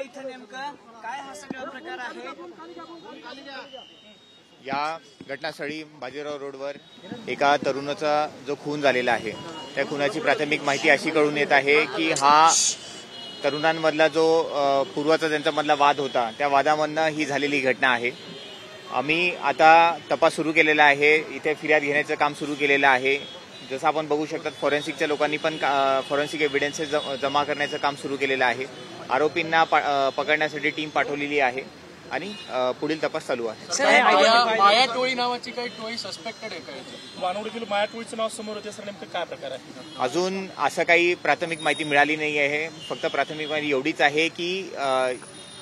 इथे नेमकं काय हा सगळा प्रकार आहे? या घटनास्थळी बाजीराव रोडवर एका तरुणाचा जो खून झालेला आहे त्या खुनाची प्राथमिक माहिती अशी कळून येत आहे की हा तरुणांमधला जो पूर्वाचा त्यांचा मधला वाद होता त्या वादामधनं ही झालेली घटना आहे। आम्ही आता तपास सुरू केलेला आहे, इथे फिर्याद घेण्याचं काम सुरू केलेलं आहे। जसं आपण बघू शकतात फॉरेन्सिकच्या लोकांनी पण फॉरेन्सिक एव्हिडन्सेस जमा करण्याचं काम सुरू केलेलं आहे। आरोपींना पकडण्यासाठी टीम पाठवलेली आहे आणि पुढील तपास चालू आहे। माया टोळी नावाची काही टोळी सस्पेक्टेड आहे का? वानवडीतील माया टोळीचं नाव समोर होते सर, नेमकं काय प्रकार आहे? अजून असं काही प्राथमिक माहिती मिळाली नाही आहे। फक्त प्राथमिक माहिती एवढीच आहे की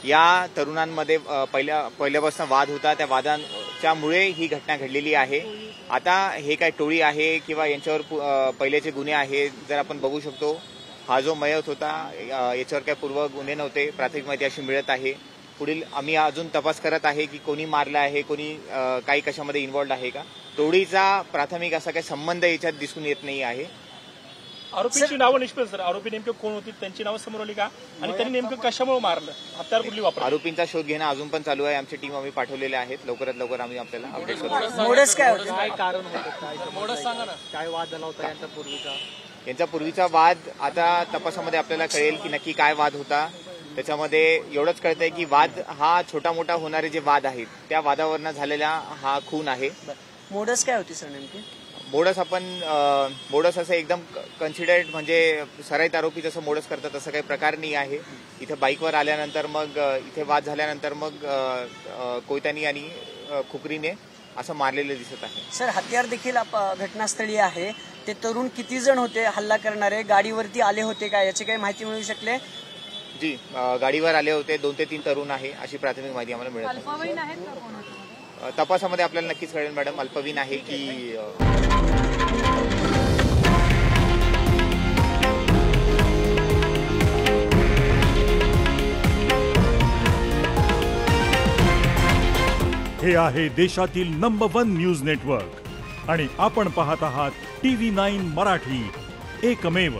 या तरुणांमध्ये पहिल्यापासून वाद होता, त्या वादांच्यामुळे ही घटना घडलेली आहे। आता हे काय टोळी आहे किंवा यांच्यावर पहिलेचे गुन्हे आहे, जर आपण बघू शकतो हा जो मयत होता याच्यावर काही पूर्व गुन्हे नव्हते, प्राथमिक माहिती अशी मिळत आहे। पुढील आम्ही अजून तपास करत आहे की कोणी मारला आहे, कोणी काही कशामध्ये इन्व्हॉल्ड आहे का। टोळीचा प्राथमिक असा काही संबंध याच्यात दिसून येत नाही आहे। आरोपींची नावं निष्पन्न सर, आरोपी नेमके कोण होती, त्यांची नावं समोर आली का आणि त्यांनी नेमकं कशामुळे मारलं, हत्यार कुठली वापरली? आरोपींचा शोध घेणं अजून पण चालू आहे। आमची टीम आम्ही पाठवलेल्या आहेत, लवकरात लवकर आम्ही आपल्याला अपडेट करू। मोडस काय होतं? काय कारण होतं? मोडस सांगा ना, काय वाद झाला होता यांचा पूर्वीचा वाद आता तपासामध्ये आपल्याला कळेल की नक्की काय वाद होता। त्याच्यामध्ये एवढंच कळतंय की वाद हा छोटा मोठा होणारे जे वाद आहेत त्या वादावरनं झालेला हा खून आहे। मोडस काय होती सर नेमकी? मोडस असं एकदम कन्सिडर्ड म्हणजे सराईत आरोपी जसं मोडस करतात तसं काही प्रकार नाही आहे। इथे बाईकवर आल्यानंतर मग इथे वाद झाल्यानंतर मग कोयत्यानी आणि खुकरीने असं मारलेलं दिसत आहे। सर हत्यार देखील घटनास्थळी आहे, ते तरुण किती जण होते हल्ला करणारे, गाडीवरती आले होते का, याची काही माहिती मिळू शकले? जी गाडीवर आले होते, 2 ते 3 तरुण आहे अशी प्राथमिक माहिती आम्हाला मिळत आहे। तपासामध्ये आपल्याला नक्कीच कळेल मॅडम, अल्पवीन आहे की हे आहे देशातील नंबर 1 न्यूज नेटवर्क आणि आपण पाहत आहात TV9 मराठी, एकमेव।